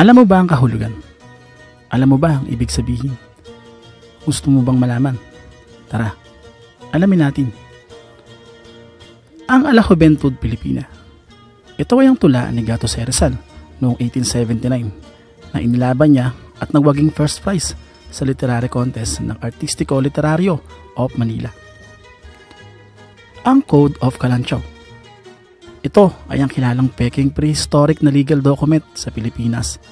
Alam mo ba ang kahulugan? Alam mo ba ang ibig sabihin? Gusto mo bang malaman? Tara, alamin natin. Ang Ala Juventud Pilipina. Ito ay ang tula ni Gato C. Rizal noong 1879 na inilaban niya at nagwaging first prize sa literary contest ng Artistico Literario of Manila. Ang Code of Calanchao. Ito ay ang kilalang peking prehistoric na legal document sa Pilipinas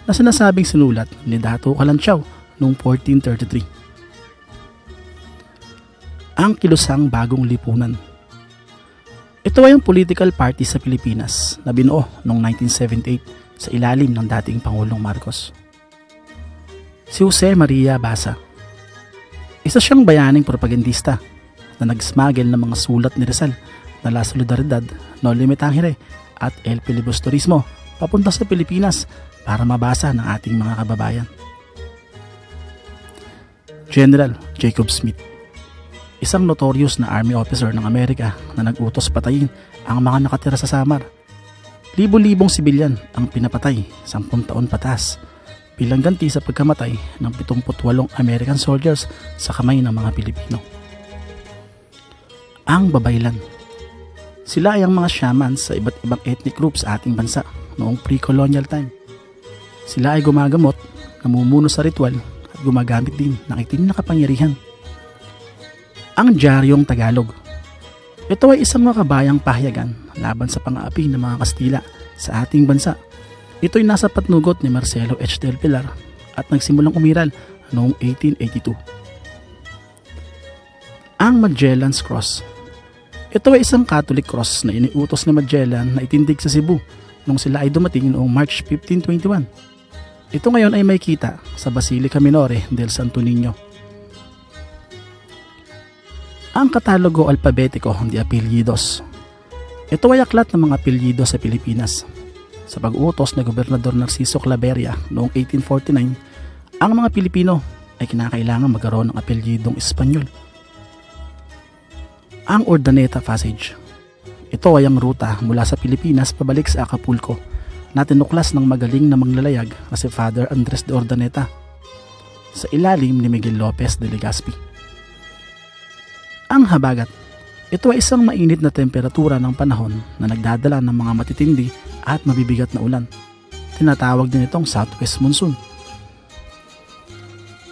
na sinasabing sinulat ni Dato Calanchao noong 1433. Ang Kilusang Bagong Lipunan. Ito ay ang political party sa Pilipinas na binuo noong 1978 sa ilalim ng dating Pangulong Marcos. Si Jose Maria Basa. Isa siyang bayaning propagandista na nag-smuggle ng mga sulat ni Rizal na La Solidaridad, No Limit Tangere at El Filibusterismo papunta sa Pilipinas para mabasa ng ating mga kababayan. General Jacob Smith. Isang notorious na army officer ng Amerika na nag-utos patayin ang mga nakatira sa Samar. Libo-libong sibilyan ang pinapatay 10 taon patas bilang ganti sa pagkamatay ng 78 American soldiers sa kamay ng mga Pilipino. Ang Babaylan. Sila ay ang mga shamans sa iba't ibang ethnic groups sa ating bansa noong pre-colonial time. Sila ay gumagamot, namumuno sa ritual at gumagamit din ng itim na kapangyarihan. Ang Diaryong Tagalog. Ito ay isang makabayang pahayagan laban sa pang-aapi ng mga Kastila sa ating bansa. Ito ay nasa patnugot ni Marcelo H. del Pilar at nagsimulang umiral noong 1882. Ang Magellan's Cross. Ito ay isang Catholic cross na iniutos ni Magellan na itindig sa Cebu nung sila ay dumating noong March 1521. Ito ngayon ay may kita sa Basilica Minore del Santo Niño. Ang Katalogo Alpabetico de Apelyidos. Ito ay aklat ng mga apelyido sa Pilipinas. Sa pag-utos ni Gobernador Narciso Claveria noong 1849, ang mga Pilipino ay kinakailangan magkaroon ng apelyidong Espanyol. Ang Urdaneta Passage. Ito ay ang ruta mula sa Pilipinas pabalik sa Acapulco na tinuklas ng magaling na manglalayag na si Father Andres de Urdaneta sa ilalim ni Miguel Lopez de Legazpi. Ang Habagat. Ito ay isang mainit na temperatura ng panahon na nagdadala ng mga matitindi at mabibigat na ulan. Tinatawag din itong Southwest Monsoon.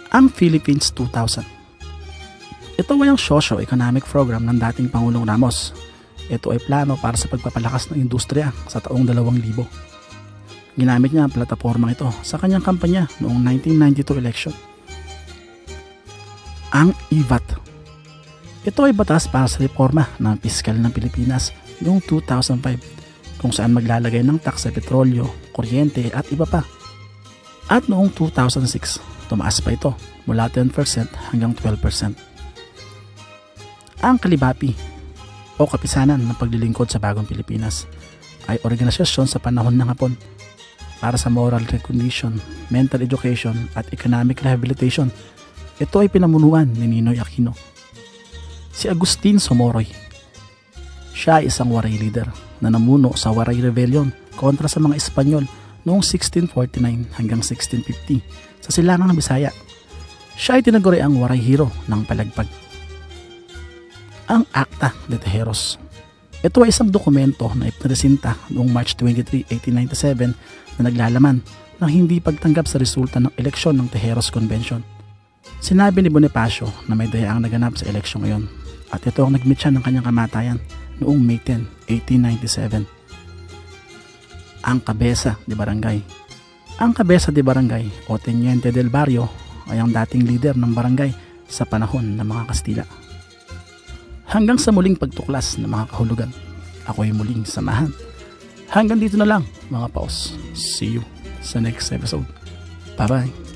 Ang Philippines 2000. Ito ay ang socio-economic program ng dating Pangulong Ramos. Ito ay plano para sa pagpapalakas ng industriya sa taong 2000. Ginamit niya ang platapormang ito sa kanyang kampanya noong 1992 election. Ang IVAT. Ito ay batas para sa reforma ng piskal ng Pilipinas noong 2005 kung saan maglalagay ng tax sa petrolyo, kuryente at iba pa. At noong 2006, tumaas pa ito mula 10% hanggang 12%. Ang Kalibapi o Kapisanan ng Paglilingkod sa Bagong Pilipinas ay organisasyon sa panahon ng Hapon para sa moral recognition, mental education at economic rehabilitation. Ito ay pinamunuan ni Ninoy Aquino. Si Agustin Somoroy. Siya ay isang waray leader na namuno sa Waray Rebellion kontra sa mga Espanyol noong 1649 hanggang 1650 sa silangang ng Bisaya. Siya ay tinaguri ang waray hero ng Palagpag. Ang Acta de Tejeros. Ito ay isang dokumento na ipinresenta noong March 23, 1897 na naglalaman ng hindi pagtanggap sa resulta ng eleksyon ng Tejeros Convention. Sinabi ni Bonifacio na may dayaang naganap sa eleksyon ngayon at ito ang nagmitsa ng kanyang kamatayan noong May 10, 1897. Ang Cabeza de Barangay. Ang Cabeza de Barangay o Teniente del Barrio ay ang dating leader ng barangay sa panahon ng mga Kastila. Hanggang sa muling pagtuklas ng mga kahulugan, ako'y muling samahan. Hanggang dito na lang mga paos. See you sa next episode. Bye bye.